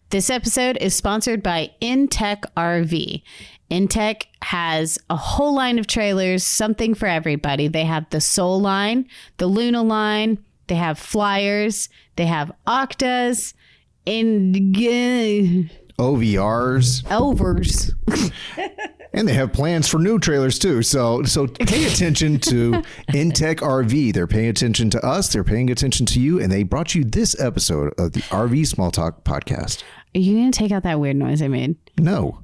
This episode is sponsored by InTech RV. InTech has a whole line of trailers, something for everybody. They have the Soul line, the Luna line, they have Flyers, they have Octas, and OVRs. Overs. And they have plans for new trailers too. So pay attention to InTech RV. They're paying attention to us. They're paying attention to you. And they brought you this episode of the RV Small Talk podcast. Are you going to take out that weird noise I made? No.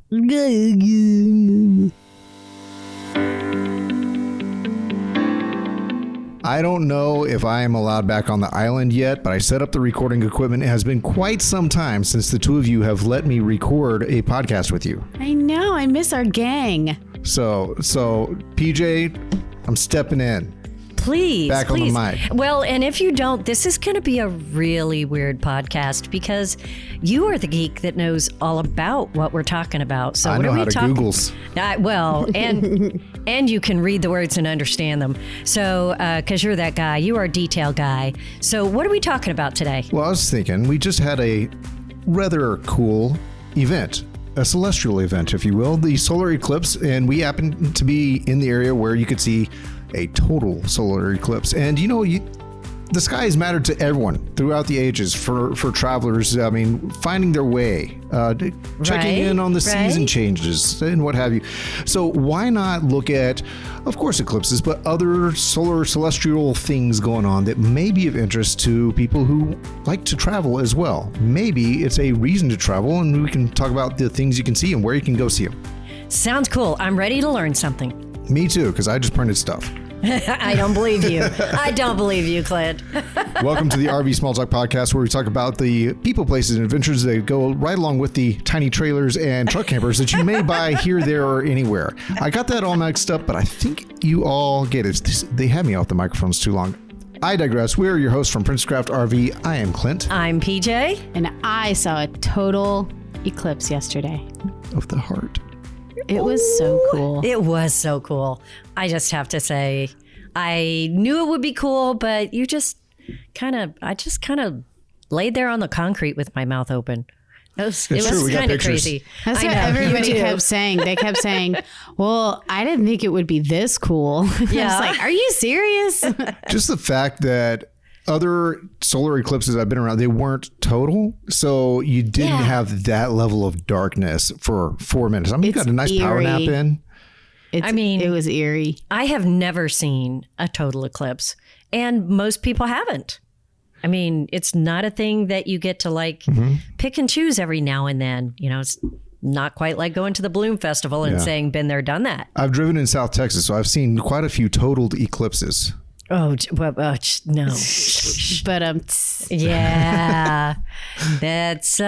I don't know if I am allowed back on the island yet, but I set up the recording equipment. It has been quite some time since the two of you have let me record a podcast with you. I know. I miss our gang. So PJ, I'm stepping in. Please. Back on the mic. Well, and if you don't, this is going to be a really weird podcast because you are the geek that knows all about what we're talking about. So I know how to Googles. Well, and you can read the words and understand them. So, because you're that guy, you are a detail guy. So what are we talking about today? Well, I was thinking we just had a rather cool event. A celestial event, if you will, the solar eclipse, and we happened to be in the area where you could see a total solar eclipse. And the skies mattered to everyone throughout the ages for travelers. I mean, finding their way, checking in on the season changes and what have you. So why not look at, of course, eclipses, but other solar celestial things going on that may be of interest to people who like to travel as well. Maybe it's a reason to travel, and we can talk about the things you can see and where you can go see them. Sounds cool. I'm ready to learn something. Me too, because I just printed stuff. I don't believe you. I don't believe you, Clint. Welcome to the RV Small Talk podcast, where we talk about the people, places, and adventures that go right along with the tiny trailers and truck campers that you may buy here, there, or anywhere. I got that all mixed up, but I think you all get it. They had me off the microphones too long. I digress. We're your hosts from Princecraft RV. I am Clint. I'm PJ. And I saw a total eclipse yesterday. Of the heart. It was so cool. It was so cool. I just have to say, I knew it would be cool, but I just kind of laid there on the concrete with my mouth open. It was kind of crazy. That's what everybody kept saying. They kept saying, well, I didn't think it would be this cool. Yeah. I was like, are you serious? Just the fact that other solar eclipses I've been around, they weren't total. So you didn't have that level of darkness for 4 minutes. I mean, you got a nice eerie power nap in. It was eerie. I have never seen a total eclipse, and most people haven't. I mean, it's not a thing that you get to pick and choose every now and then. You know, it's not quite like going to the Bloom Festival and saying, been there, done that. I've driven in South Texas, so I've seen quite a few totaled eclipses. Oh, no. But yeah, that's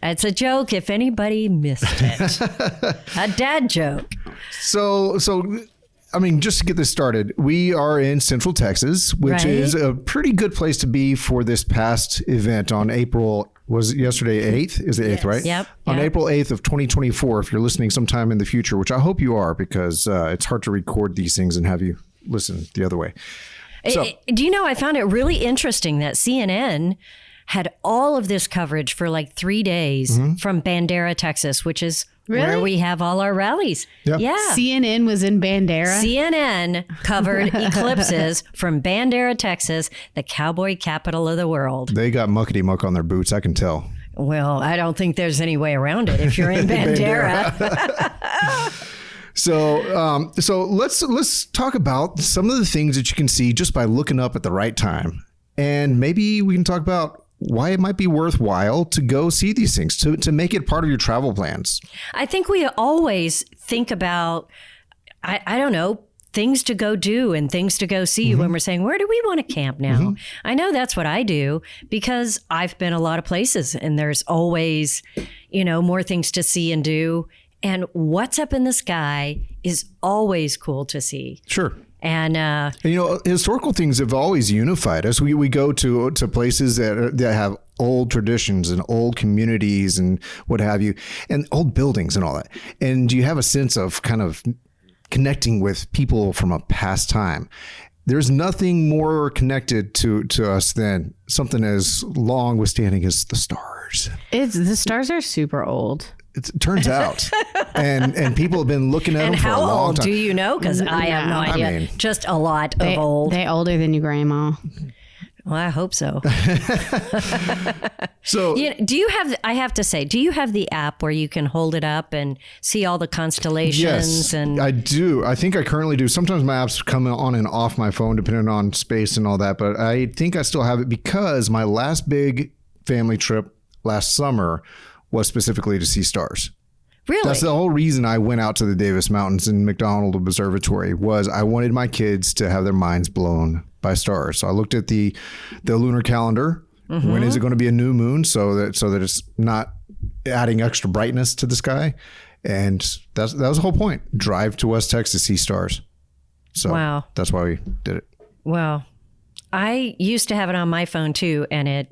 it's a joke if anybody missed it. A dad joke. So I mean, just to get this started, we are in Central Texas, which is a pretty good place to be for this past event on April. Was it yesterday 8th? Is it 8th, right? Yep. On April 8th of 2024, if you're listening sometime in the future, which I hope you are, because it's hard to record these things and have you listen the other way. So, do you know, I found it really interesting that CNN had all of this coverage for like 3 days from Bandera, Texas, which is where we have all our rallies. Yeah. CNN was in Bandera. CNN covered eclipses from Bandera, Texas, the cowboy capital of the world. They got muckety muck on their boots, I can tell. Well, I don't think there's any way around it if you're in Bandera. So let's talk about some of the things that you can see just by looking up at the right time. And maybe we can talk about why it might be worthwhile to go see these things, to make it part of your travel plans. I think we always think about, I don't know, things to go do and things to go see when we're saying, where do we want to camp now? I know that's what I do because I've been a lot of places and there's always, more things to see and do. And what's up in the sky is always cool to see. Sure. And historical things have always unified us. We go to places that have old traditions and old communities and what have you, and old buildings and all that. And you have a sense of kind of connecting with people from a past time. There's nothing more connected to us than something as long withstanding as the stars. stars. The stars are super old. It turns out, and people have been looking at them for a how long old time. do you know? Because I have no idea. mean, Just a lot of old. They older than your grandma. Well, I hope so. So, Do you have? I have to say, do you have the app where you can hold it up and see all the constellations? yes, And I do. I think I currently do. Sometimes my apps come on and off my phone depending on space and all that. But I think I still have it because my last big family trip last summer was specifically to see stars. really, That's the whole reason I went out to the Davis Mountains and McDonald Observatory was I wanted my kids to have their minds blown by stars. So I looked at the lunar calendar. When is it going to be a new moon? So that it's not adding extra brightness to the sky. And that was the whole point. Drive to West Texas, see stars. So Wow. that's why we did it. well, I used to have it on my phone too, and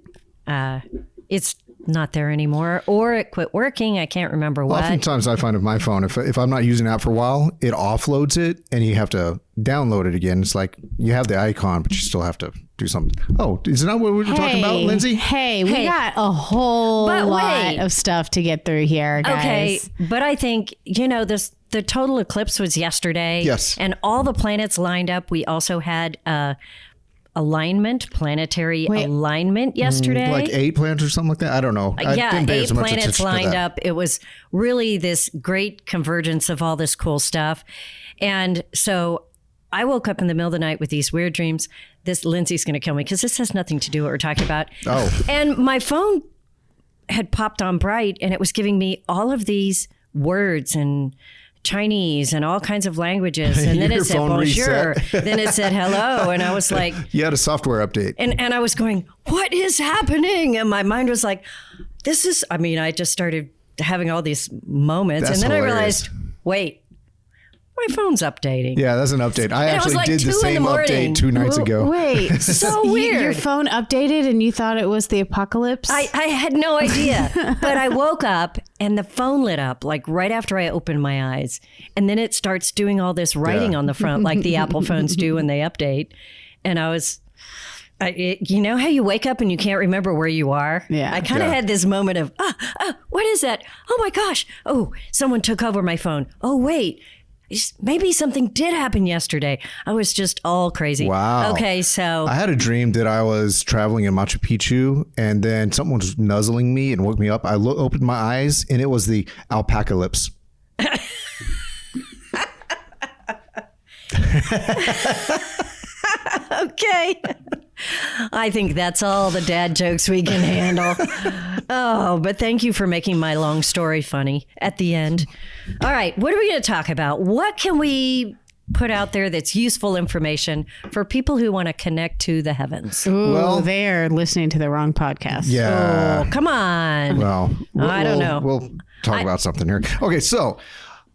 it's not there anymore, or it quit working. I can't remember what. Oftentimes I find with my phone, if I'm not using an app for a while, it offloads it and you have to download it again. It's like you have the icon, but you still have to do something. Oh, is it not what we were talking about, Lindsay? Hey, we got a whole But lot wait. of stuff to get through here, guys. Okay, but I think, the total eclipse was yesterday. Yes. And all the planets lined up. We also had planetary alignment yesterday. Like 8 planets or something like that? I don't know. I Yeah, didn't pay 8 as much planets attention to lined that. up. It was really this great convergence of all this cool stuff. And so I woke up in the middle of the night with these weird dreams. Lindsay's going to kill me because this has nothing to do with what we're talking about. Oh. And my phone had popped on bright and it was giving me all of these words and Chinese and all kinds of languages. And then Your it said phone bonjour. reset. Then it said hello. And I was like, You had a software update. and I was going, what is happening? And my mind was like, I just started having all these moments. That's and then hilarious. I realized, wait, my phone's updating. Yeah, that's an update. I And it was actually like did the 2 in the same morning. update 2 nights ago. Wait, So Your weird. phone updated and you thought it was the apocalypse? I had no idea. But I woke up and the phone lit up like right after I opened my eyes. And then it starts doing all this writing Yeah. on the front like the Apple phones do when they update. And I was, you know how you wake up and you can't remember where you are? Yeah. I kind of Yeah. had this moment of, what is that? Oh my gosh. Oh, someone took over my phone. Oh, wait. Maybe something did happen yesterday. I was just all crazy. Wow. Okay, so I had a dream that I was traveling in Machu Picchu and then someone was nuzzling me and woke me up. I opened my eyes and it was the alpacalypse. okay. I think that's all the dad jokes we can handle. Oh, but thank you for making my long story funny at the end. All right, what are we going to talk about? What can we put out there that's useful information for people who want to connect to the heavens? Ooh, Well- they're listening to the wrong podcast. Yeah. Oh, come on. Well, I don't know. We'll talk about something here. Okay, so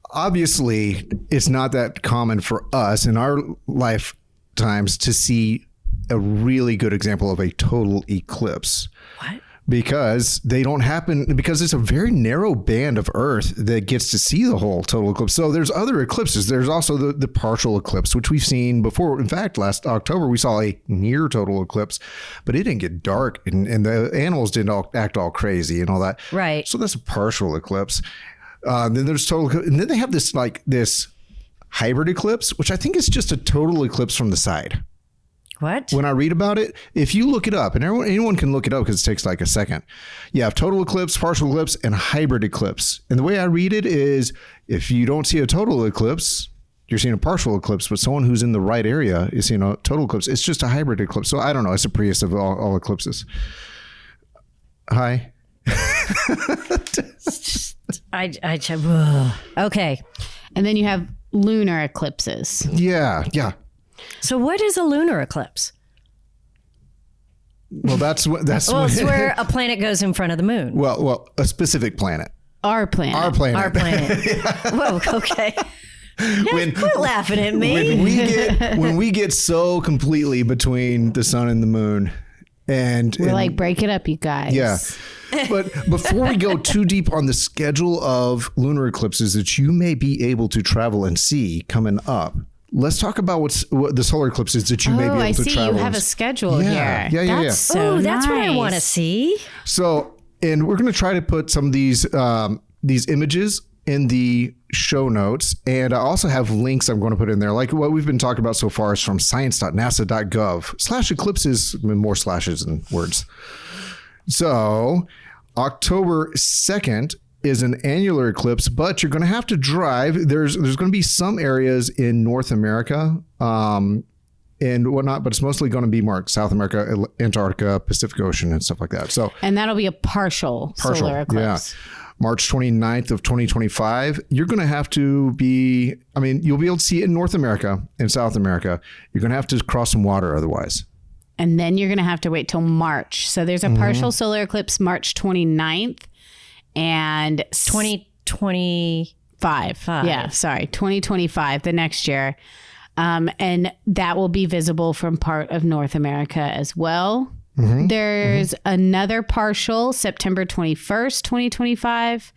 obviously it's not that common for us in our lifetimes to see a really good example of a total eclipse. What? Because they don't happen, because it's a very narrow band of Earth that gets to see the whole total eclipse. So there's other eclipses. There's also the partial eclipse, which we've seen before. In fact, last October, we saw a near total eclipse, but it didn't get dark and the animals didn't act all crazy and all that. Right. So that's a partial eclipse. Then there's total, and then they have this hybrid eclipse, which I think is just a total eclipse from the side. What? When I read about it, if you look it up, and anyone can look it up because it takes like a second. You have total eclipse, partial eclipse, and hybrid eclipse. And the way I read it is if you don't see a total eclipse, you're seeing a partial eclipse, but someone who's in the right area is seeing a total eclipse. It's just a hybrid eclipse. So I don't know. It's the prettiest of all eclipses. Hi. Okay. And then you have lunar eclipses. Yeah. So what is a lunar eclipse? Well, that's Well, it's where a planet goes in front of the moon. well, a specific planet. Our planet. Our planet. Our planet. Whoa, okay. When- Quit laughing at me. when we get so completely between the sun and the moon, We're like, break it up, you guys. yeah. But before we go too deep on the schedule of lunar eclipses that you may be able to travel and see coming up, let's talk about what the solar eclipses that you may be able I to see. travel. You have a schedule Yeah. here. Yeah. That's so Oh, that's what I nice. want to see. So And we're going to try to put some of these images in the show notes. And I also have links I'm going to put in there. Like what we've been talking about so far is from science.nasa.gov/eclipses, more slashes than words. So October 2nd is an annular eclipse, but you're going to have to drive. There's going to be some areas in North America and whatnot, but it's mostly going to be more South America, Antarctica, Pacific Ocean, and stuff like that. So, and that'll be a partial solar eclipse. Yeah. March 29th of 2025. You're going to have to be, you'll be able to see it in North America and South America. You're going to have to cross some water otherwise. And then you're going to have to wait till March. So there's a partial solar eclipse March 29th and 2025. Yeah, sorry, 2025, the next year. And that will be visible from part of North America as well. There's another partial September 21st, 2025.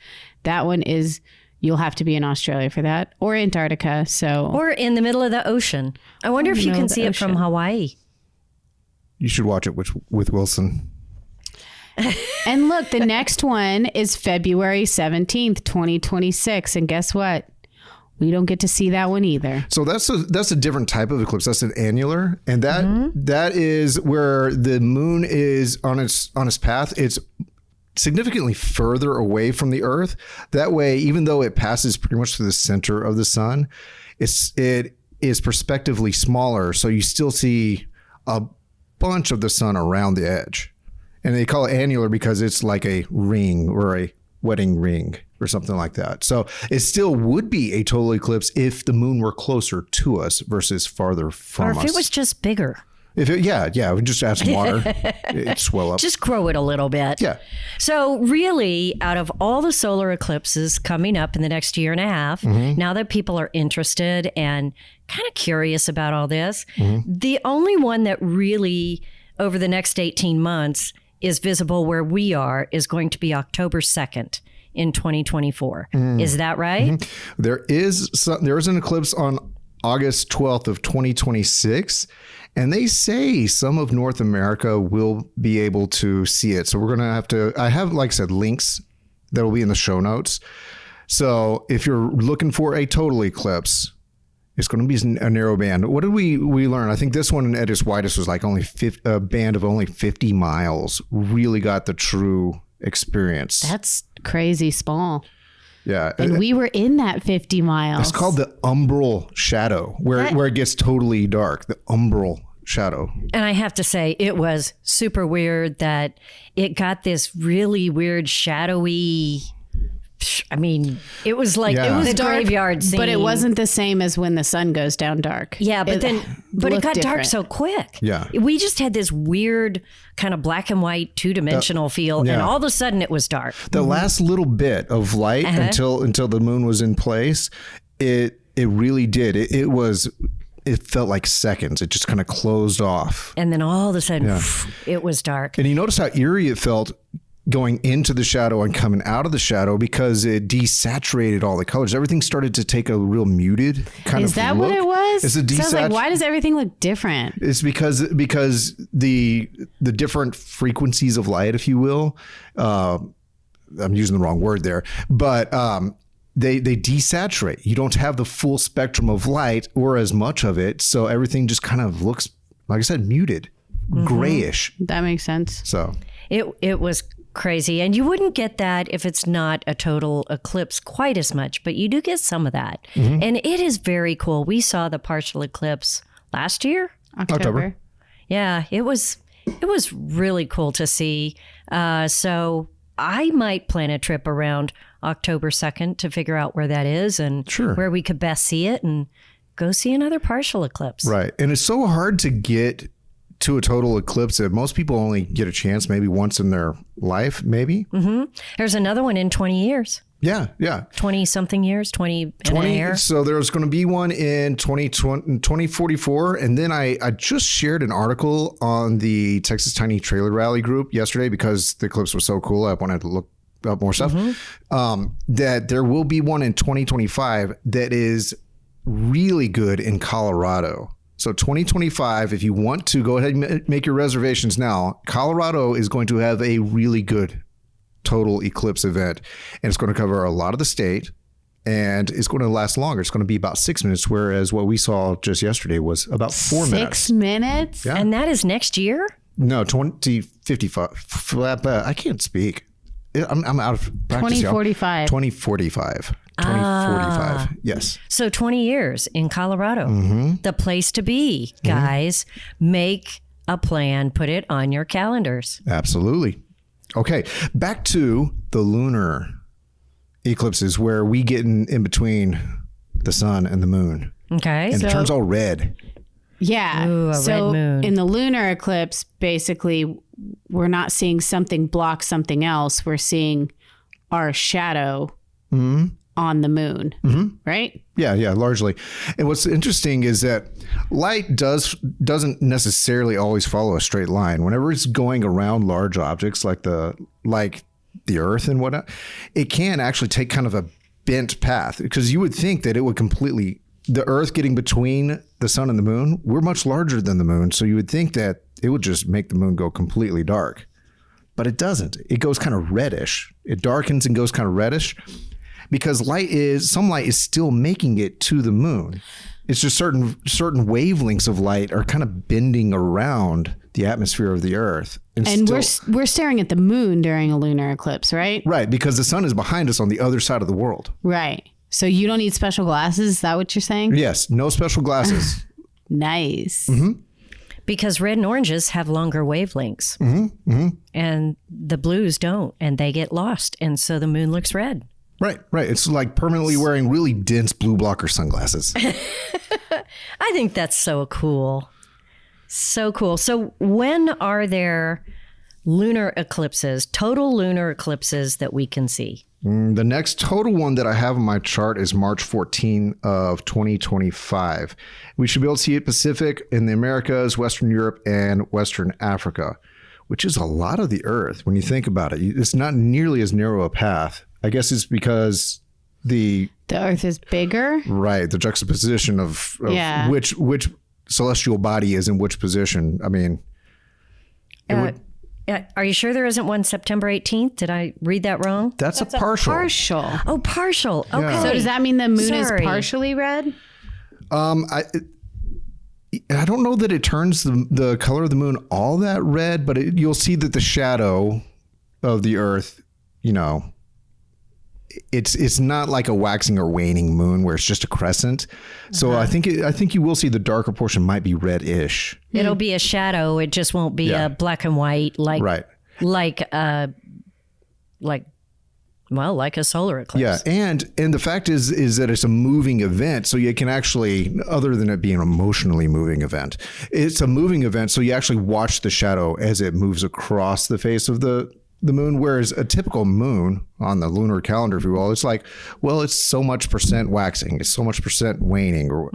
That one is, you'll have to be in Australia for that, or Antarctica. Or in the middle of the ocean. I wonder if you can see it from Hawaii. You should watch it with Wilson. And look, the next one is February 17th, 2026. And guess what? We don't get to see that one either. So that's a different type of eclipse. That's an annular, and that is where the moon is on its path. It's significantly further away from the Earth. That way, even though it passes pretty much through the center of the sun, it is prospectively smaller. So you still see a bunch of the sun around the edge, and they call it annular because it's like a ring or a wedding ring or something like that. So it still would be a total eclipse if the moon were closer to us versus farther from us. Or if it was just bigger. We just add some water, it'd swell up. Just grow it a little bit. Yeah. So really, out of all the solar eclipses coming up in the next year and a half, now that people are interested and kind of curious about all this, the only one that really, over the next 18 months, is visible where we are is going to be October 2nd. In 2024. Is that right? There is an eclipse on August 12th of 2026, and they say some of North America will be able to see it. So we're going to have to, I have, like I said, links that will be in the show notes. So if you're looking for a total eclipse, it's going to be a narrow band. What did we learn? I think this one at its widest was like only a band of only 50 miles really got the true experience. That's crazy small. Yeah. And we were in that 50 miles. It's called the umbral shadow, where it gets totally dark, the umbral shadow. And I have to say, it was super weird that it got this really weird shadowy, it was like, it was a graveyard scene. But it wasn't the same as when the sun goes down dark. Yeah, but it got dark so quick. Yeah. We just had this weird kind of black and white two-dimensional feel, and all of a sudden it was dark. The last little bit of light until the moon was in place, it really did. It felt like seconds. It just kind of closed off. And then all of a sudden, it was dark. And you notice how eerie it felt going into the shadow and coming out of the shadow because it desaturated all the colors. Everything started to take a real muted kind of look. Is that what it was? It's a So I was like, why does everything look different? It's because the different frequencies of light, if you will, I'm using the wrong word there, but they desaturate. You don't have the full spectrum of light or as much of it, so everything just kind of looks, like I said, muted, grayish. That makes sense. So it was crazy. And you wouldn't get that if it's not a total eclipse quite as much, but you do get some of that. And it is very cool. We saw the partial eclipse last year. October. Yeah, it was really cool to see. So I might plan a trip around October 2nd to figure out where that is and where we could best see it and go see another partial eclipse. Right. And it's so hard to get to a total eclipse that most people only get a chance maybe once in their life, maybe. There's another one in 20 years. Yeah. 20 something years, 20 and a year. So there's going to be one in 2044. And then I just shared an article on the Texas Tiny Trailer Rally group yesterday because the eclipse was so cool. I wanted to look up more stuff. That there will be one in 2025 that is really good in Colorado. So 2025, if you want to go ahead and make your reservations now, Colorado is going to have a really good total eclipse event. And it's going to cover a lot of the state. And it's going to last longer. It's going to be about 6 minutes, whereas what we saw just yesterday was about 4 minutes. 6 minutes? Yeah. And that is next year? No, 2055. I can't speak. I'm out of practice. 2045. 2045. 2045. Yes. So 20 years in Colorado. The place to be, guys. Make a plan. Put it on your calendars. Absolutely. Okay. Back to the lunar eclipses where we get in between the sun and the moon. Okay. And it turns all red. Yeah. Ooh, a so red moon. in the lunar eclipse, basically, we're not seeing something block something else. We're seeing our shadow on the moon, right? Yeah, largely. And what's interesting is that light doesn't necessarily always follow a straight line. Whenever it's going around large objects like the Earth and whatnot, it can actually take kind of a bent path, because you would think that it would completely, the Earth getting between the sun and the moon, we're much larger than the moon, so you would think that it would just make the moon go completely dark. But it doesn't. It goes kind of reddish. It darkens and goes kind of reddish because some light is still making it to the moon. It's just certain wavelengths of light are kind of bending around the atmosphere of the Earth. And we're staring at the moon during a lunar eclipse, right? Right, because the sun is behind us on the other side of the world. Right. So you don't need special glasses? Is that what you're saying? Yes, no special glasses. Nice. Because red and oranges have longer wavelengths. And the blues don't, and they get lost. And so the moon looks red. Right. It's like permanently wearing really dense blue blocker sunglasses. I think that's so cool. So cool. So when are there lunar eclipses, total lunar eclipses that we can see? The next total one that I have on my chart is March 14 of 2025. We should be able to see it Pacific, in the Americas, Western Europe, and Western Africa, which is a lot of the Earth when you think about it. It's not nearly as narrow a path. I guess it's because the Earth is bigger? Right. The juxtaposition of which celestial body is in which position. I mean, are you sure there isn't one September 18th? Did I read that wrong? That's a partial. Oh, partial. Okay. Yeah. So does that mean the moon is Sorry. partially red? I don't know that it turns the color of the moon all that red, but you'll see that the shadow of the Earth, it's not like a waxing or waning moon where it's just a crescent. So I think you will see the darker portion might be reddish. It'll be a shadow. It just won't be a black and white like a solar eclipse. Yeah, and the fact is that it's a moving event, so you can actually, other than it being an emotionally moving event, it's a moving event, so you actually watch the shadow as it moves across the face of the moon, whereas a typical moon on the lunar calendar, if you will, it's like, well, it's so much percent waxing, it's so much percent waning, or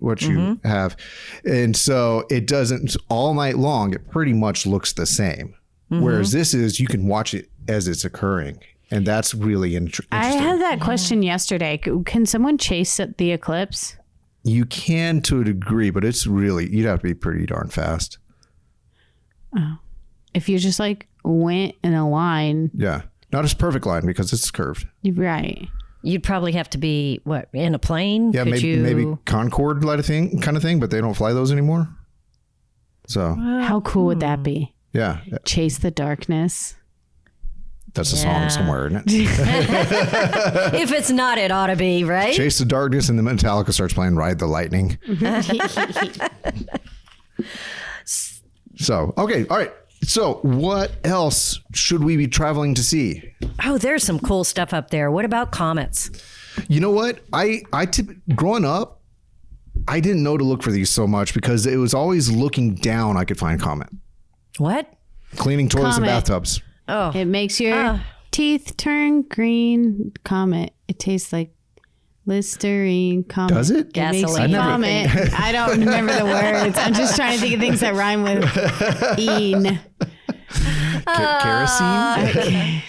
what you have. And so it doesn't, all night long, it pretty much looks the same. Whereas this is, you can watch it as it's occurring. And that's really interesting. I had that question yesterday. Can someone chase the eclipse? You can to a degree, but it's really, you'd have to be pretty darn fast. Oh. If you just went in a line. Yeah. Not as perfect line because it's curved. Right. You'd probably have to be, in a plane? Yeah, maybe Concorde kind of thing, but they don't fly those anymore. So. How cool would that be? Yeah. Chase the darkness. That's a song somewhere, isn't it? If it's not, it ought to be, right? Chase the darkness, and the Metallica starts playing Ride the Lightning. So, okay. All right. So what else should we be traveling to see? Oh, there's some cool stuff up there. What about comets? You know what? Growing up, I didn't know to look for these so much because it was always looking down I could find comet. What? Cleaning toilets and Comet. bathtubs. Oh. It makes your teeth turn green. Comet. It tastes like Listerine. Comet. Does it? It makes Gasoline. you vomit. I don't remember the words. I'm just trying to think of things that rhyme with "een." Kerosene?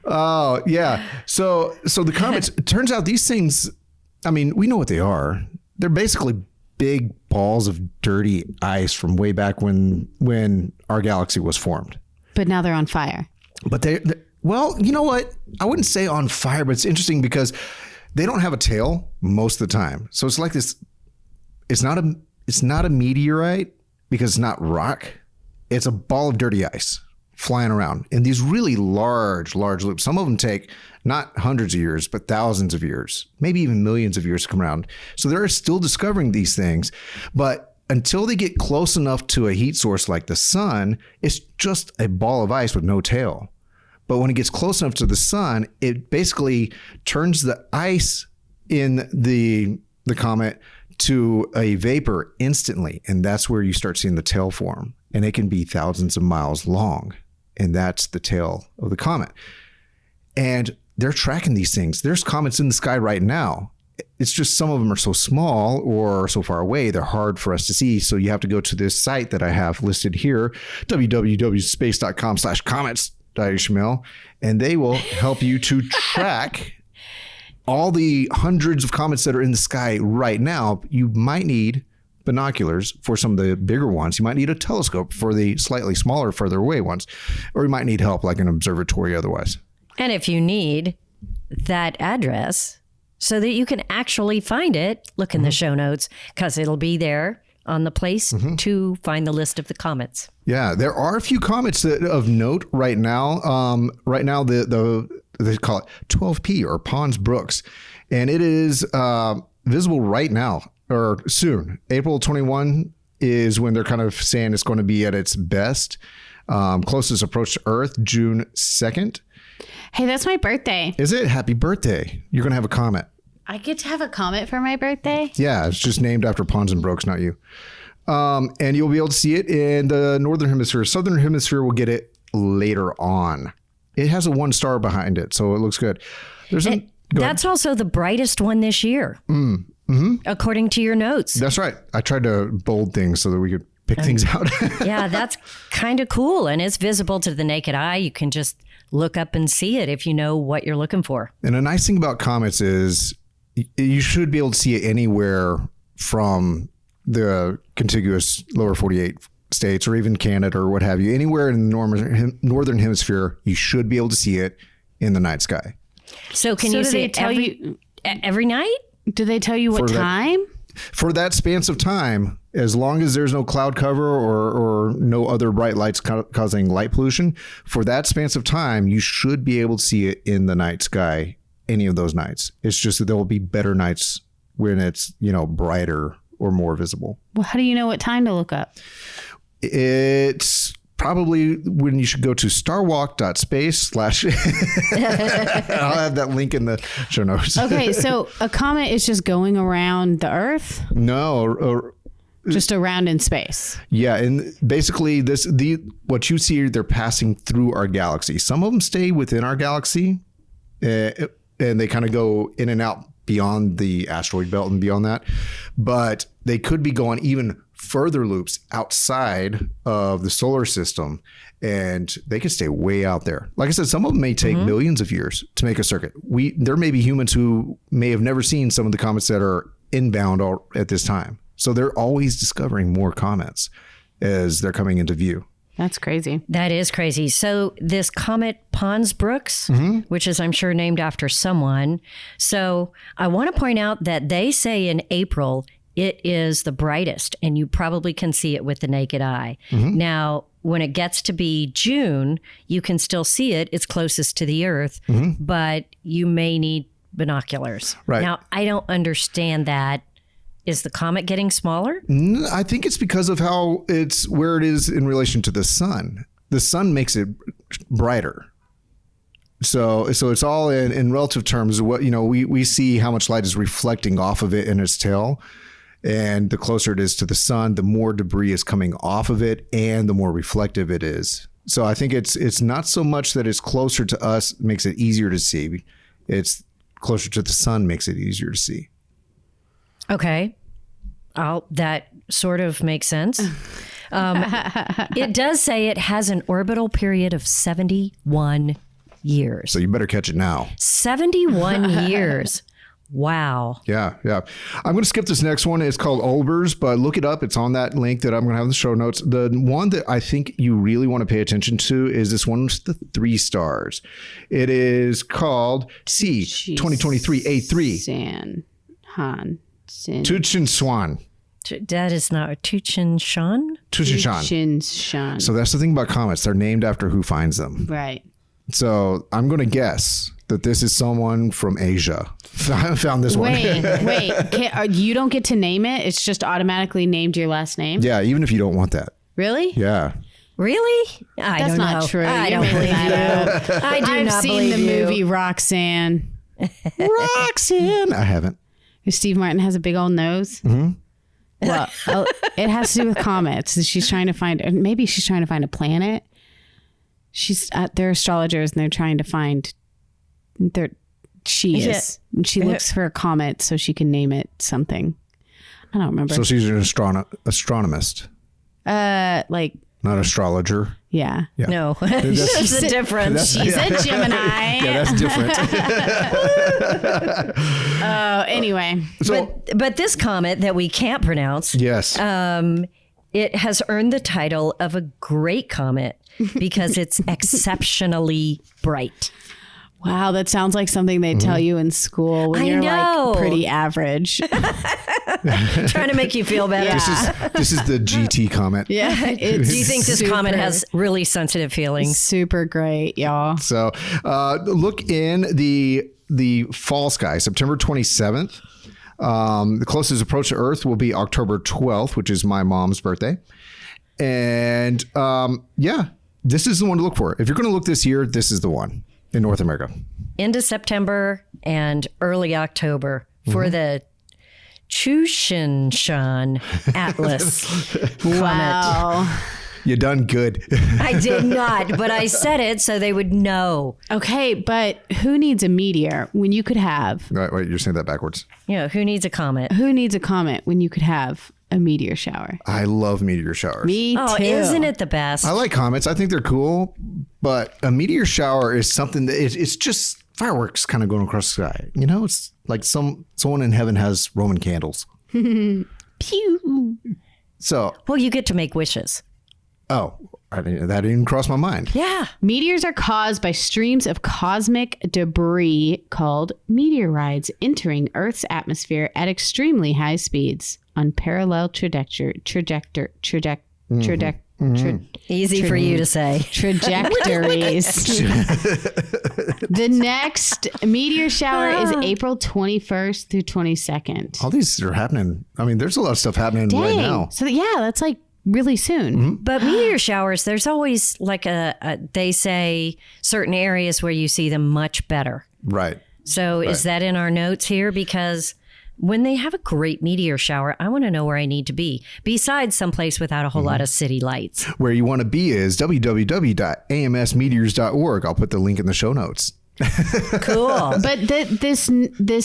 Oh, yeah. So the comets, it turns out these things, I mean, we know what they are. They're basically big balls of dirty ice from way back when our galaxy was formed. But now they're on fire. But Well, you know what? I wouldn't say on fire, but it's interesting because they don't have a tail most of the time. So it's like this. It's not a meteorite because it's not rock. It's a ball of dirty ice flying around in these really large loops. Some of them take not hundreds of years, but thousands of years, maybe even millions of years to come around. So they're still discovering these things, but until they get close enough to a heat source like the sun, it's just a ball of ice with no tail. But when it gets close enough to the sun, it basically turns the ice in the comet to a vapor instantly. And that's where you start seeing the tail form. And it can be thousands of miles long. And that's the tail of the comet. And they're tracking these things. There's comets in the sky right now. It's just some of them are so small or so far away, they're hard for us to see. So you have to go to this site that I have listed here, www.space.com/comets, Ishmael, and they will help you to track all the hundreds of comets that are in the sky right now. You might need binoculars for some of the bigger ones. You might need a telescope for the slightly smaller, further away ones, or you might need help like an observatory otherwise. And if you need that address so that you can actually find it, look in the show notes because it'll be there on the place to find the list of the comets. Yeah, there are a few comets of note right now. Right now, they call it 12P or Pons Brooks, and it is visible right now or soon. April 21 is when they're kind of saying it's going to be at its best. Closest approach to Earth, June 2nd. Hey, that's my birthday. Is it? Happy birthday. You're going to have a comet. I get to have a comet for my birthday? Yeah, it's just named after Pons and Brooks, not you. And you'll be able to see it in the Northern Hemisphere. Southern Hemisphere will get it later on. It has a 1 star behind it, so it looks good. That's also the brightest one this year, according to your notes. That's right. I tried to bold things so that we could pick things out. Yeah, that's kind of cool. And it's visible to the naked eye. You can just look up and see it if you know what you're looking for. And a nice thing about comets is you should be able to see it anywhere from the contiguous lower 48 states or even Canada or what have you. Anywhere in the Northern Hemisphere, you should be able to see it in the night sky. So can you see it every night? Do they tell you what time? For that span of time, as long as there's no cloud cover or no other bright lights causing light pollution, for that span of time, you should be able to see it in the night sky any of those nights. It's just that there will be better nights when it's, brighter or more visible. Well, how do you know what time to look up? It's probably when you should go to starwalk.space/ I'll have that link in the show notes. Okay, so a comet is just going around the Earth? No, just around in space. Yeah, and basically what you see, they're passing through our galaxy. Some of them stay within our galaxy, and they kind of go in and out beyond the asteroid belt and beyond that. But they could be going even further loops outside of the solar system, and they could stay way out there. Like I said, some of them may take millions of years to make a circuit. There may be humans who may have never seen some of the comets that are inbound at this time. So they're always discovering more comets as they're coming into view. That's crazy. That is crazy. So this comet Pons Brooks, which is, I'm sure, named after someone. So I want to point out that they say in April, it is the brightest, and you probably can see it with the naked eye. Now, when it gets to be June, you can still see it. It's closest to the Earth, but you may need binoculars. Right. Now, I don't understand that. Is the comet getting smaller? I think it's because of where it is in relation to the sun. The sun makes it brighter. So it's all in relative terms. What we see how much light is reflecting off of it in its tail, and the closer it is to the sun, the more debris is coming off of it, and the more reflective it is. So I think it's not so much that it's closer to us makes it easier to see. It's closer to the sun makes it easier to see. Okay. That sort of makes sense. It does say it has an orbital period of 71 years. So you better catch it now. 71 years. Wow. Yeah. I'm going to skip this next one. It's called Olbers, but look it up. It's on that link that I'm going to have in the show notes. The one that I think you really want to pay attention to is this one with the 3 stars. It is called C 2023 San Han Sin. Tuchin Swan. That is not Tuchin Shan? Tuchin Shan. So that's the thing about comets. They're named after who finds them. Right. So I'm going to guess that this is someone from Asia. I found this one. Wait. You don't get to name it? It's just automatically named your last name? Yeah, even if you don't want that. Really? Yeah. Really? I That's don't not know. true. I You're don't making believe that you. up. I do I've not seen believe the you. movie Roxanne. Roxanne. I haven't. Steve Martin has a big old nose. Mm-hmm. Well, it has to do with comets. She's trying to find, maybe she's trying to find a planet. They're astrologers and they're trying to find, she is. And she looks for a comet so she can name it something. I don't remember. So she's an astronomist. Like, not astrologer. yeah. No, there's a difference. She's a Gemini. Yeah, that's different. Anyway. So, but this comet that we can't pronounce, yes. it has earned the title of a great comet because it's exceptionally bright. Wow, that sounds like something they tell you in school when you're know. like pretty average. Trying to make you feel better. This is the GT comet. Yeah. Do you think this comet has really sensitive feelings? super great, y'all? So look in the fall sky, September 27th. The closest approach to Earth will be October 12th, which is my mom's birthday. And this is the one to look for. If you're going to look this year, this is the one in North America. Into September and early October for the Chushinshan Atlas comet. Wow. You done good. I did not, but I said it so they would know. Okay, but who needs a meteor when you could have? Wait, you're saying that backwards. You know, who needs a comet? Who needs a comet when you could have a meteor shower? I love meteor showers. Me too. Oh, isn't it the best? I like comets. I think they're cool, but a meteor shower is something that it's just fireworks kind of going across the sky. You know, it's like someone in heaven has Roman candles. Pew. So, Well, you get to make wishes. that didn't even cross my mind. Yeah. Meteors are caused by streams of cosmic debris called meteorites entering Earth's atmosphere at extremely high speeds on parallel trajectories. Easy for you to say. The next meteor shower is April 21st through 22nd. All these are happening. I mean, there's a lot of stuff happening right now. So that's like really soon. But meteor showers, there's always like they say certain areas where you see them much better. Right. So is that in our notes here? Because when they have a great meteor shower, I want to know where I need to be, besides someplace without a whole lot of city lights. Where you want to be is www.amsmeteors.org. I'll put the link in the show notes. Cool. But this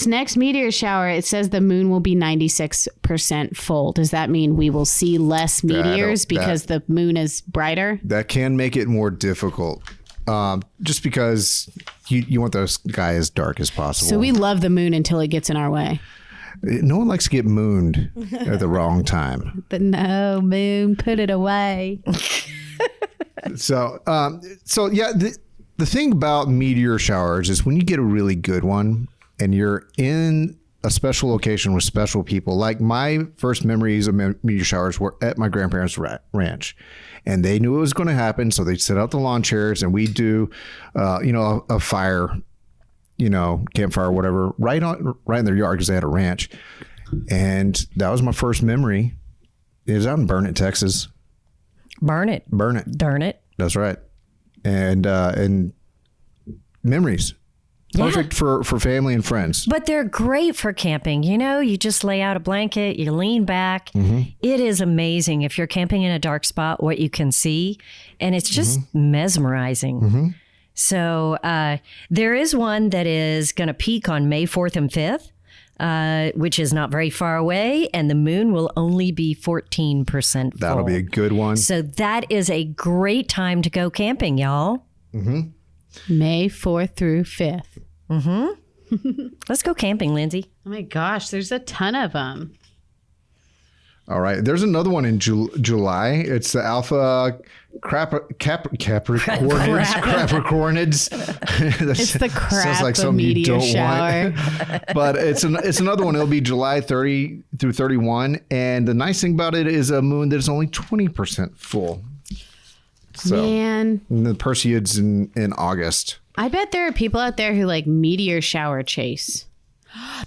next meteor shower, it says the moon will be 96% full. Does that mean we will see less meteors because the moon is brighter? That can make it more difficult. Just because you want the sky as dark as possible. So we love the moon until it gets in our way. No one likes to get mooned at the wrong time. But no, moon, put it away. So the thing about meteor showers is when you get a really good one and you're in a special location with special people, like my first memories of meteor showers were at my grandparents' ranch, and they knew it was going to happen. So they set out the lawn chairs and we do, a fire, campfire, whatever, right in their yard because they had a ranch. And that was my first memory. It was out in Burnet, Texas. Burn it. Darn it. That's right. And memories. Perfect for family and friends. But they're great for camping. You just lay out a blanket, you lean back. It is amazing if you're camping in a dark spot what you can see. And it's just mesmerizing. So there is one that is going to peak on May 4th and 5th, which is not very far away. And the moon will only be 14% full. That'll be a good one. So that is a great time to go camping, y'all. May 4th through 5th. Let's go camping, Lindsay. Oh my gosh, there's a ton of them. All right. There's another one in July. It's the Alpha Capricornids. It's the crap sounds like something meteor you don't shower. want. But it's another one. It'll be July 30 through 31. And the nice thing about it is a moon that is only 20% full. So, Man. and the Perseids in August. I bet there are people out there who like meteor shower chase.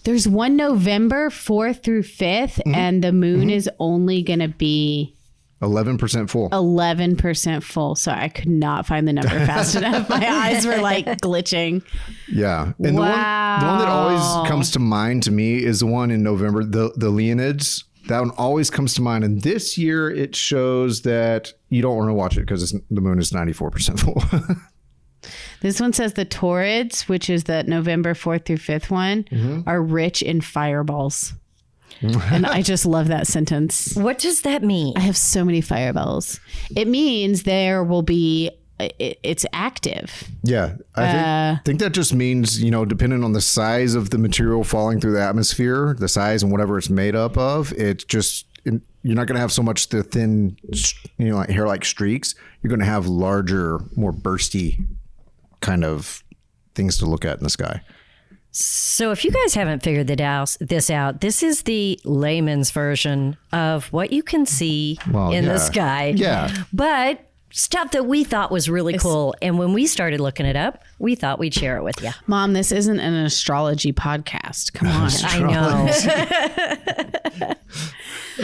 There's one November 4th through 5th, and the moon is only going to be 11% full. 11% full. So I could not find the number fast enough. My eyes were like glitching. Yeah. And the one that always comes to mind to me is the one in November, the Leonids. That one always comes to mind. And this year it shows that you don't want to watch it because the moon is 94% full. This one says the Taurids, which is the November 4th through 5th one, are rich in fireballs. And I just love that sentence. What does that mean? I have so many fireballs. It means there will be, it's active. Yeah. I think that just means, depending on the size of the material falling through the atmosphere, the size and whatever it's made up of, it's just, you're not going to have so much the thin, like hair-like streaks. You're going to have larger, more bursty kind of things to look at in the sky. So if you guys haven't figured this out, this is the layman's version of what you can see in the sky. Yeah. But stuff that we thought was really cool. And when we started looking it up, we thought we'd share it with you. Mom, this isn't an astrology podcast. Come on. I know.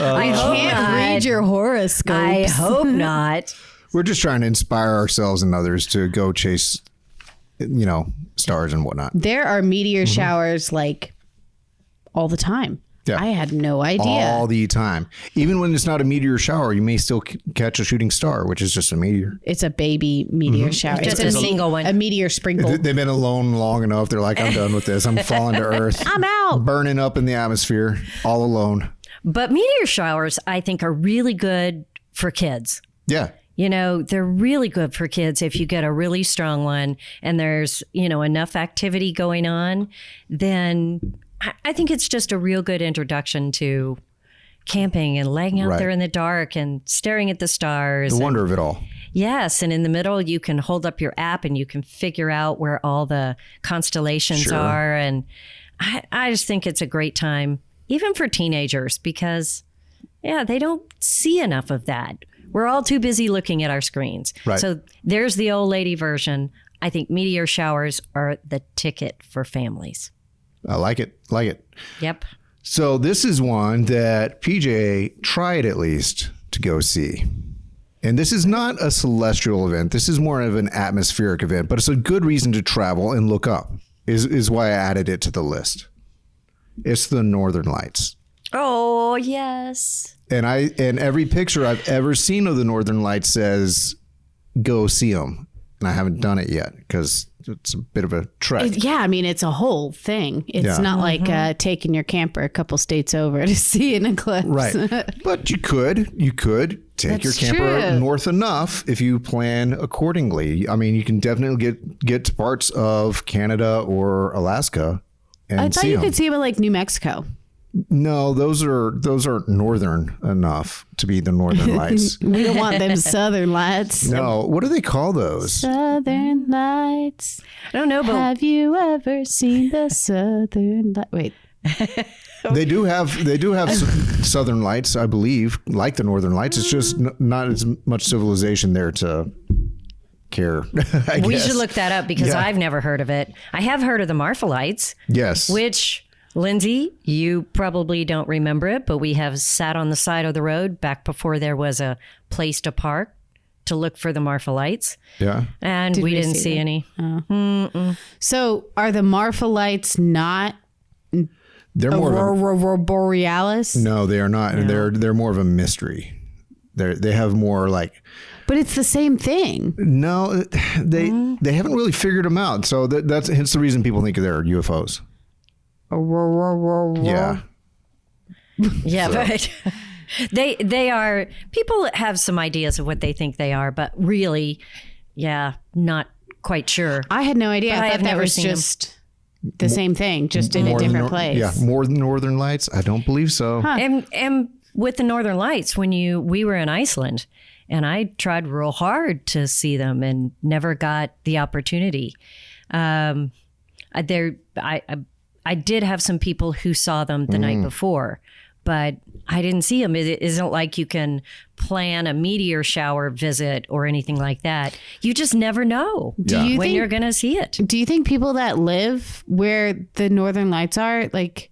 I can't read your horoscopes. I hope not. We're just trying to inspire ourselves and others to go chase, stars and whatnot. There are meteor showers like all the time. Yeah. I had no idea. All the time. Even when it's not a meteor shower, you may still catch a shooting star, which is just a meteor. It's a baby meteor shower. Just a single one. A meteor sprinkle. They've been alone long enough. They're like, I'm done with this. I'm falling to earth. I'm out. Burning up in the atmosphere all alone. But meteor showers, I think, are really good for kids. Yeah. They're really good for kids if you get a really strong one and there's, enough activity going on, then I think it's just a real good introduction to camping and laying out there in the dark and staring at the stars. The wonder of it all. Yes. And in the middle, you can hold up your app and you can figure out where all the constellations are. And I just think it's a great time, even for teenagers, because, they don't see enough of that. We're all too busy looking at our screens. Right. So there's the old lady version. I think meteor showers are the ticket for families. I like it. Yep. So this is one that PJ tried at least to go see. And this is not a celestial event. This is more of an atmospheric event, but it's a good reason to travel and look up is why I added it to the list. It's the Northern Lights. Oh, yes. And every picture I've ever seen of the Northern Lights says, go see them. And I haven't done it yet because it's a bit of a trek. It's a whole thing. It's not like taking your camper a couple states over to see an eclipse. Right. But you could take your camper north enough if you plan accordingly. I mean, you can definitely get to parts of Canada or Alaska and I thought see you them. could see them in like New Mexico. No, those aren't northern enough to be the Northern Lights. We don't want them Southern Lights. No, what do they call those? Southern Lights. I don't know, but Have you ever seen the Southern Lights? Wait. They do have Southern Lights, I believe, like the Northern Lights. It's just not as much civilization there to care. We should look that up because I've never heard of it. I have heard of the Marfa Lights. Yes. Which, Lindsay, you probably don't remember it, but we have sat on the side of the road back before there was a place to park to look for the Marfa Lights. Yeah. And we didn't see any. So are the Marfa Lights not They're more Aurora Borealis? No, they are not. No. They're more of a mystery. They have more like. But it's the same thing. No, they haven't really figured them out. So that's hence the reason people think they're UFOs. Yeah. Yeah, but they are. People have some ideas of what they think they are, but really, not quite sure. I had no idea. But I I thought have that never was seen them. just the same thing, just in a different place. Yeah, more than Northern Lights? I don't believe so. Huh. And with the Northern Lights, we were in Iceland, and I tried real hard to see them and never got the opportunity. I did have some people who saw them the night before, but I didn't see them. It isn't like you can plan a meteor shower visit or anything like that. You just never know when you're going to see it. Do you think people that live where the Northern Lights are, like,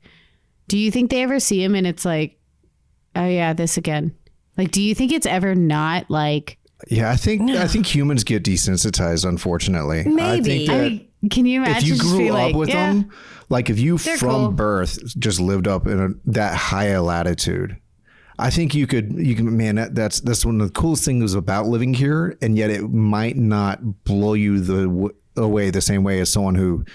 do you think they ever see them and it's like, oh yeah, this again? Like, do you think it's ever not like? Yeah, I think humans get desensitized, unfortunately. Maybe. Can you imagine? If you grew up like, with them, like if you They're from cool. birth just lived up in that high a latitude, I think you can, man, that's one of the coolest things about living here. And yet it might not blow you away the same way as someone who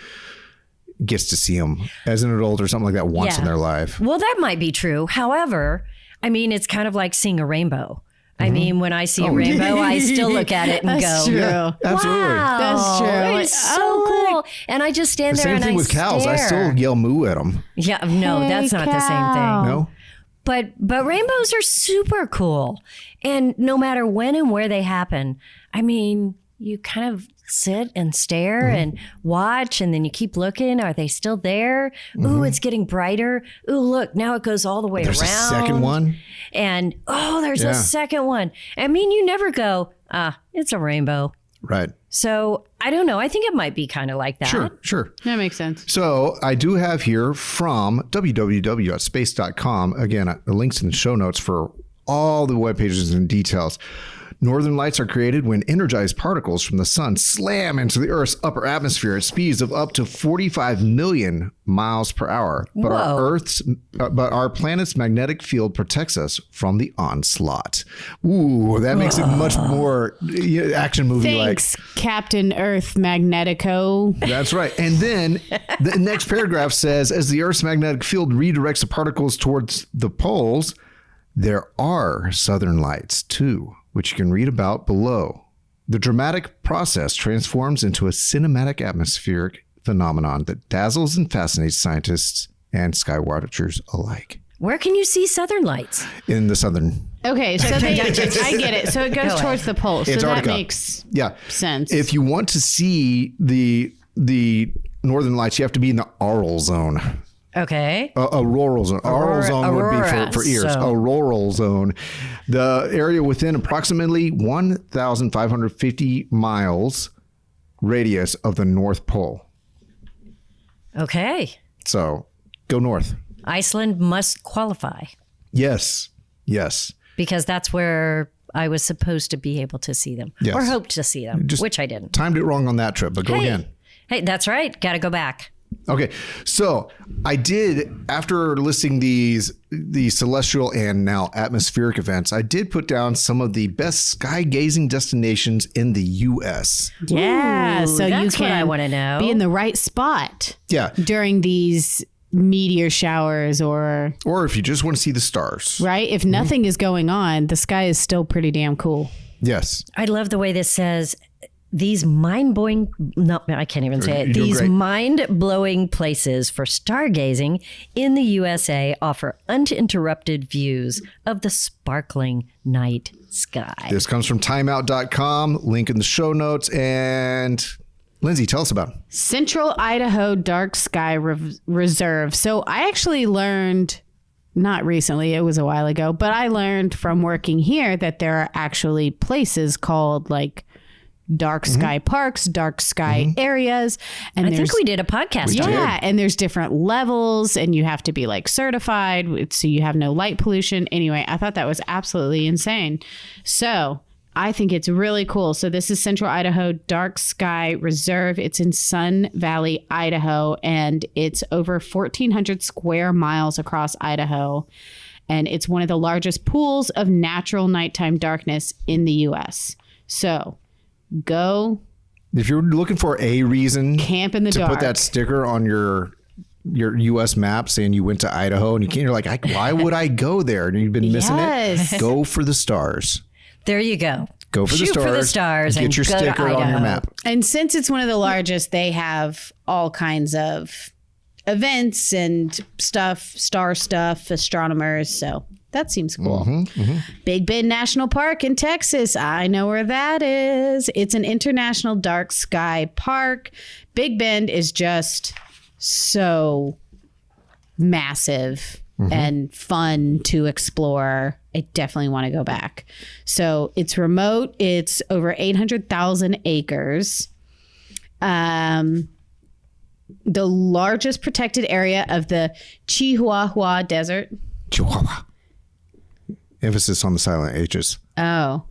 gets to see them as an adult or something like that once in their life. Well, that might be true. However, I mean, it's kind of like seeing a rainbow. I mean, when I see a rainbow, I still look at it and That's go, true. Yeah, absolutely. wow, That's true. it's so cool. And I just stand there Same and thing I with cows. stare. I still yell moo at them. Yeah, no, Hey, that's not the same cow. thing. No? But rainbows are super cool. And no matter when and where they happen, I mean, you kind of sit and stare and watch, and then you keep looking. Are they still there? Ooh, it's getting brighter. Ooh, look, now it goes all the way There's around. a second one. And there's Yeah. a second one. I mean, you never go, it's a rainbow. Right. So I don't know. I think it might be kind of like that. Sure. That makes sense. So I do have here from www.space.com, again, the links in the show notes for all the web pages and details. Northern lights are created when energized particles from the sun slam into the Earth's upper atmosphere at speeds of up to 45 million miles per hour. But our planet's magnetic field protects us from the onslaught. Ooh, that makes it much more action movie-like. Thanks, Captain Earth Magnetico. That's right. And then the next paragraph says, as the Earth's magnetic field redirects the particles towards the poles, there are southern lights too, which you can read about below. The dramatic process transforms into a cinematic atmospheric phenomenon that dazzles and fascinates scientists and sky watchers alike. Where can you see southern lights? In the southern... Okay, so I get it. So it goes Go towards the pole. So Antarctica. that makes sense. If you want to see the northern lights, you have to be in the auroral zone. Okay. Auroral zone. Auroral zone would be Aurora, for ears. so- Auroral zone. The area within approximately 1,550 miles radius of the North Pole. Okay. So go north. Iceland must qualify Yes. because that's where I was supposed to be able to see them Yes. or hoped to see them, Just which I didn't. Timed it wrong on that trip, but go again. Hey, that's right. Got to go back. Okay, so I did, after listing these celestial and now atmospheric events, I did put down some of the best sky gazing destinations in the U.S. yeah, Ooh, so you that's what can I wanna know. be in the right spot Yeah, during these meteor showers or or if you just want to see the stars. right. If nothing is going on, the sky is still pretty damn cool. Yes, I love the way this says these mind-blowing, no, I can't even say it. You're doing These great. mind-blowing places for stargazing in the USA offer uninterrupted views of the sparkling night sky. this comes from timeout.com, link in the show notes. And Lindsay, tell us about it. Central Idaho Dark Sky Reserve. So I actually learned, not recently, it was a while ago, but I learned from working here that there are actually places called like dark sky parks, dark sky areas. And I there's, think we did a podcast on it. yeah, and there's different levels and you have to be like certified so you have no light pollution. Anyway, I thought that was absolutely insane. So I think it's really cool. So this is Central Idaho Dark Sky Reserve. It's in Sun Valley, Idaho, and it's over 1,400 square miles across Idaho. And it's one of the largest pools of natural nighttime darkness in the U.S. So go If you're looking for a reason camp in the to dark. put that sticker on your U.S. map saying you went to Idaho, and you're like, why would I go there? And you've been missing Yes. it. Go for the stars. There you go. Go for Shoot the for the stars Get and your go to sticker on your Idaho. map. And since it's one of the largest, they have all kinds of events and stuff, star stuff, astronomers. So that seems cool. Big Bend National Park in Texas. I know where that is. It's an international dark sky park. Big Bend is just so massive and fun to explore. I definitely want to go back. So it's remote. It's over 800,000 acres. The largest protected area of the Chihuahua Desert. Chihuahua. Emphasis on the silent H's. Oh,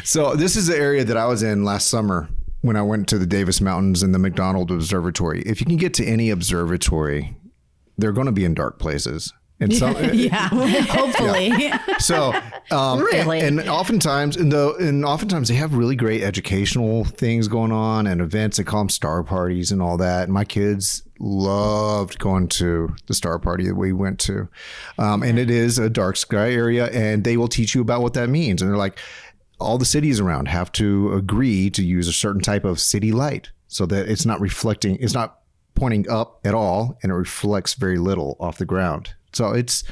So this is the area that I was in last summer when I went to the Davis Mountains and the McDonald Observatory. If you can get to any observatory, they're going to be in dark places. And so, yeah, hopefully. So, Really? and oftentimes, and oftentimes they have really great educational things going on and events. They call them star parties and all that. And my kids loved going to the star party that we went to. And it is a dark sky area, and they will teach you about what that means. And they're like, all the cities around have to agree to use a certain type of city light so that it's not reflecting, it's not pointing up at all, and it reflects very little off the ground. So it's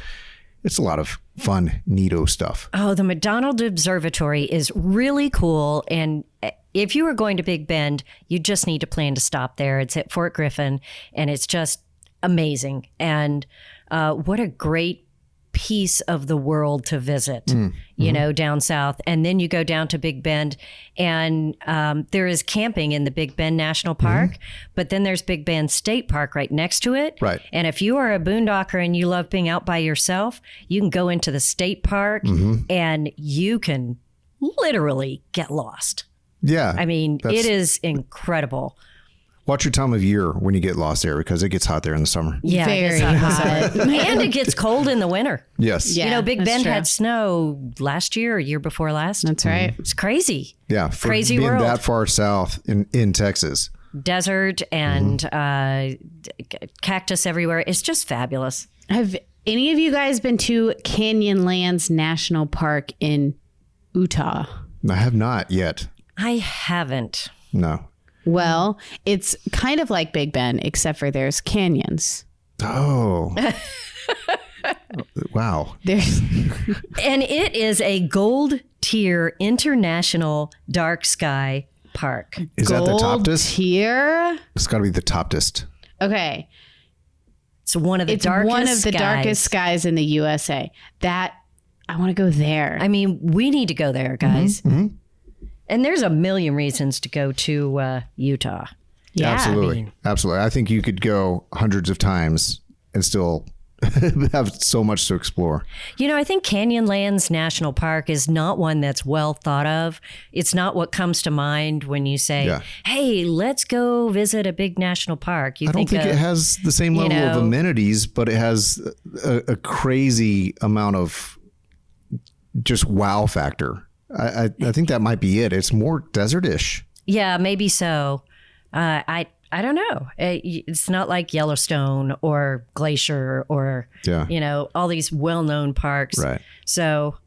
a lot of fun, neato stuff. Oh, the McDonald Observatory is really cool. And if you were going to Big Bend, you just need to plan to stop there. It's at Fort Griffin, and it's just amazing. And what a great piece of the world to visit, you know, down south. And then you go down to Big Bend, and there is camping in the Big Bend National Park, but then there's Big Bend State Park right next to it. Right. And if you are a boondocker and you love being out by yourself, you can go into the state park and you can literally get lost. Yeah. I mean, it is incredible. Watch your time of year when you get lost there, because it gets hot there in the summer. Yeah, Very it's hot. and it gets cold in the winter. Yes. Yeah. You know, Big that's Bend true. had snow last year or year before last. That's right. It's crazy. Yeah. For Crazy being world. that far south in Texas. Desert and cactus everywhere. It's just fabulous. Have any of you guys been to Canyonlands National Park in Utah? I have not yet. I haven't. No. Well, it's kind of like Big Bend, except for there's canyons. Oh. Wow. There's And it is a gold tier international dark sky park. Is that the gold topest? tier. It's got to be the topest. Okay, It's one of the it's darkest one of the skies. darkest skies in the USA. That I want to go there. I mean, we need to go there, guys. And there's a million reasons to go to Utah. yeah, Absolutely. Absolutely. I think you could go hundreds of times and still have so much to explore. You know, I think Canyonlands National Park is not one that's well thought of. It's not what comes to mind when you say, Yeah. hey, let's go visit a big national park. You I don't think of, it has the same level of know- amenities, but it has a crazy amount of just wow factor. I think that might be it. It's more desert-ish. Yeah, maybe so. I don't know. It's not like Yellowstone or Glacier or, Yeah. you know, all these well-known parks. Right. So,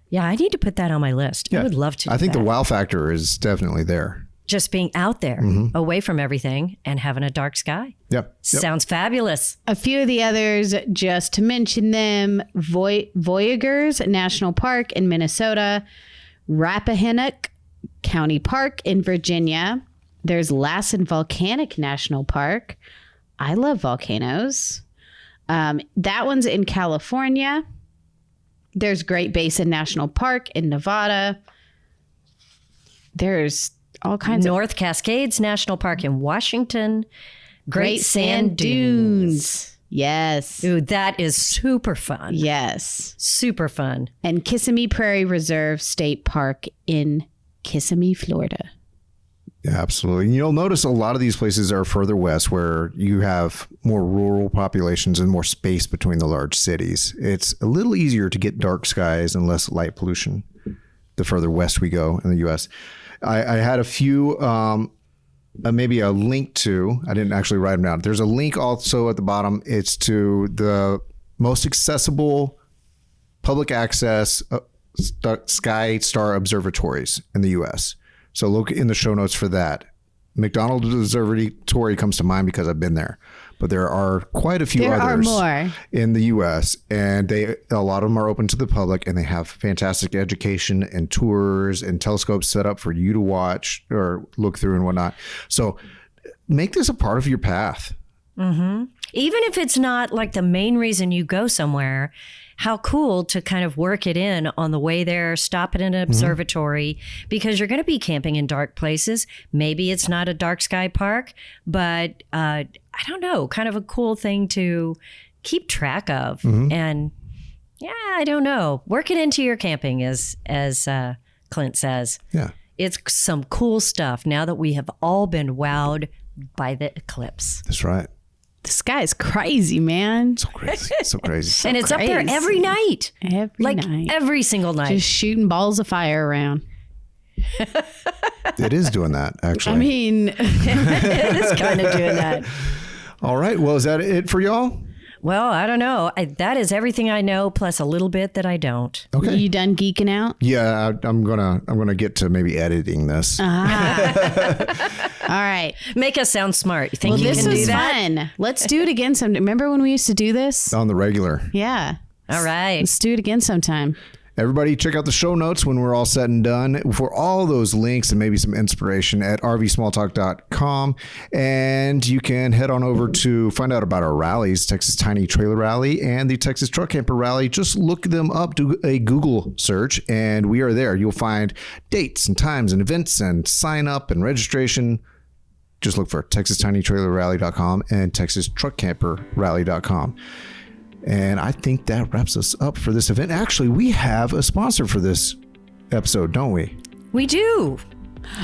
yeah, I need to put that on my list. I would love to do I think that. the wow factor is definitely there. Just being out there, away from everything and having a dark sky. Yep. Sounds fabulous. a few of the others, just to mention them: Voyagers National Park in Minnesota, Rappahannock County Park in Virginia. There's Lassen Volcanic National Park. I love volcanoes. That one's in California. There's Great Basin National Park in Nevada. There's all kinds of North Cascades National Park in Washington. great sand dunes. Yes. Ooh, that is super fun. Yes. Super fun. And Kissimmee Prairie Reserve State Park in Kissimmee, Florida. Yeah, absolutely. And you'll notice a lot of these places are further west where you have more rural populations and more space between the large cities. It's a little easier to get dark skies and less light pollution the further west we go in the U.S. I had a few, maybe a link to, I didn't actually write them down. There's a link also at the bottom. It's to the most accessible public access sky star observatories in the U.S. So look in the show notes for that. McDonald Observatory comes to mind because I've been there, but there are quite a few others in the U.S. and a lot of them are open to the public, and they have fantastic education and tours and telescopes set up for you to watch or look through and whatnot. So make this a part of your path. Mm-hmm. Even if it's not like the main reason you go somewhere, how cool to kind of work it in on the way there, stop at an observatory, because you're going to be camping in dark places. Maybe it's not a dark sky park, but I don't know, kind of a cool thing to keep track of. And yeah, I don't know. Work it into your camping, as Clint says. Yeah. It's some cool stuff now that we have all been wowed by the eclipse. That's right. The sky's crazy, man. So crazy. So crazy. And it's up there every night. Every night. Every single night. Just shooting balls of fire around. It is doing that, actually. I mean, It is kind of doing that. All right. Well, is that it for y'all? Well, I don't know. That is everything I know, plus a little bit that I don't. Okay. You done geeking out? Yeah, I'm gonna get to maybe editing this. All right. Make us sound smart. You think Well, you this can do was that? fun. Let's do it again sometime. Remember when we used to do this? On the regular. Yeah. All right. Let's do it again sometime. Everybody, check out the show notes when we're all said and done for all those links and maybe some inspiration at rvsmalltalk.com. And you can head on over to find out about our rallies, Texas Tiny Trailer Rally and the Texas Truck Camper Rally. Just look them up, do a Google search, and we are there. You'll find dates and times and events and sign up and registration. Just look for TexasTinyTrailerRally.com and TexasTruckCamperRally.com. And I think that wraps us up for this event. Actually, we have a sponsor for this episode, don't we? We do.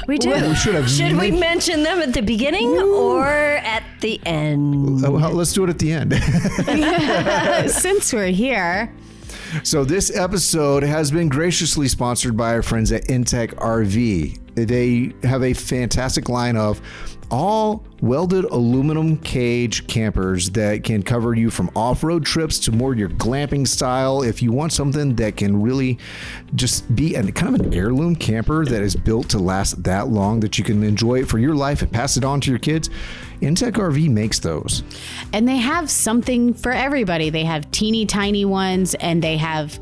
We do. Well, we should we mention them at the beginning or at the end? Let's do it at the end. Since we're here. So this episode has been graciously sponsored by our friends at Intech RV. They have a fantastic line of all welded aluminum cage campers that can cover you from off-road trips to more your glamping style. If you want something that can really just be kind of an heirloom camper that is built to last that long, that you can enjoy it for your life and pass it on to your kids, Intech RV makes those. And they have something for everybody. They have teeny tiny ones, and they have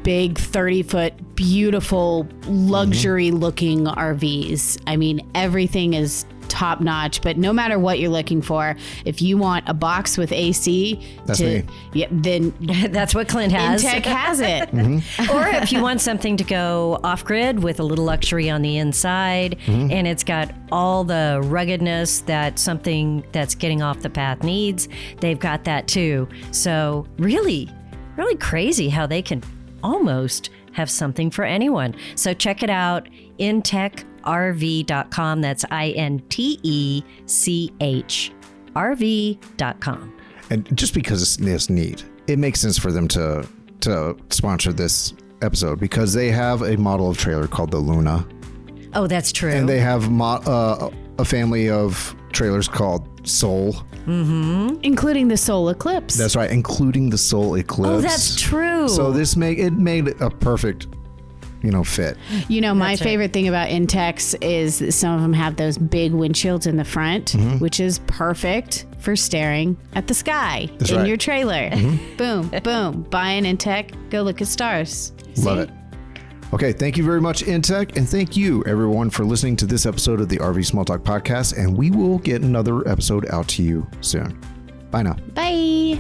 big 30-foot, beautiful, luxury looking RVs. I mean, everything is top notch, but no matter what you're looking for, if you want a box with AC, That's me. Yeah, then That's what Clint has. Intech has it. Or if you want something to go off grid with a little luxury on the inside, and it's got all the ruggedness that something that's getting off the path needs, they've got that too. So really crazy how they can almost have something for anyone. So check it out, intechrv.com. That's INTECH RV.com. And just because it's neat, it makes sense for them to sponsor this episode because they have a model of trailer called the Luna. Oh, that's true. And they have a family of trailers called Soul. Including the Soul Eclipse. That's right, including the Soul Eclipse. Oh, that's true. So this made a perfect, fit. You know, my That's right. favorite thing about Intex is that some of them have those big windshields in the front, which is perfect for staring at the sky That's in right. your trailer. Boom, boom. Buy an Intech, go look at stars. Love See? it. Okay, thank you very much, Intech, and thank you, everyone, for listening to this episode of the RV Small Talk podcast, and we will get another episode out to you soon. Bye now. Bye.